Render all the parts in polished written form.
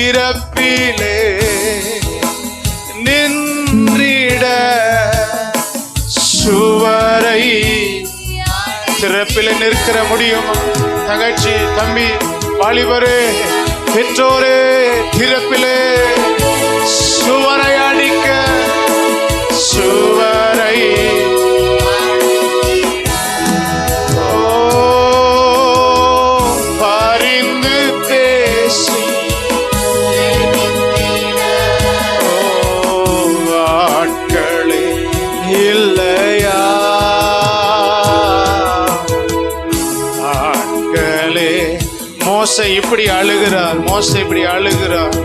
திறப்பிலே நின்றிட சுவரை திறப்பிலே நிற்கிற முடியும். தங்கச்சி, தம்பி, வாலிபரே, பெற்றோரே, திறப்பிலே சுவரை அடிக்க, சுவரை பரிந்து பேசி ஆட்களே இல்லையா, ஆட்களே. மோசே இப்படி அழுகிறார், மோசே இப்படி அழுகிறார்.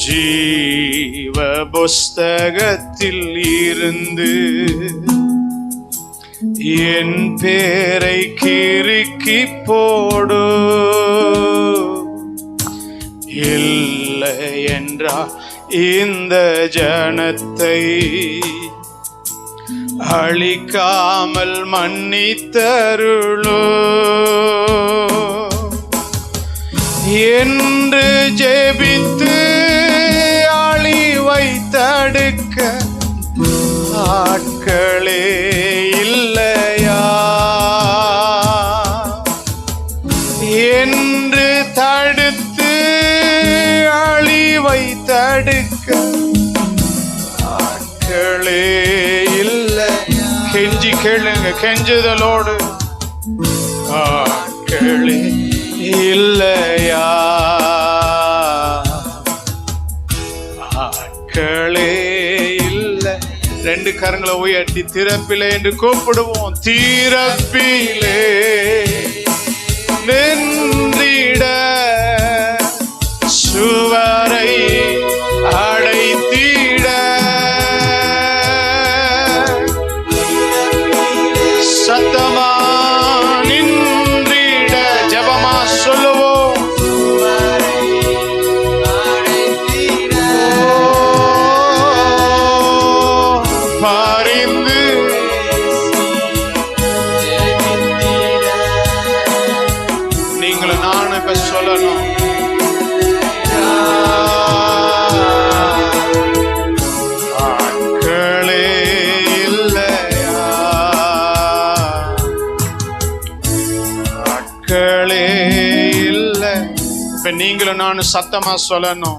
ஜீவ புஸ்தகத்தில் இருந்து என் பேரை கிறுக்கி போடு, இல்லை என்றால் இந்த ஜனத்தை அழிக்காமல் மன்னித்தருளோ என்று ஜெபித்து அழிவை தடுக்க ஆட்களே இல்லையா என்று தடுத்து அழிவை தடுக்க ஆட்களே இல்லை. கெஞ்சி கேளுங்க, கெஞ்சுதலோடு. ஆட்களே இல்லையா, ஆட்களே இல்லை. ரெண்டு கரங்களை உயர்த்தி திறப்பிலே என்று கூப்பிடுவோம். திறப்பிலே நின்றிட சுவரை அடைத்திட சத்தமா நின்றிட ஜெபமா சொல்லுவோம். பரிந்து நீங்களும் நானும் இப்ப சொல்லணும். ஆட்களே இல்லையா, ஆட்களே இல்லை. இப்ப நீங்களும் நானும் சத்தமா சொல்லணும்.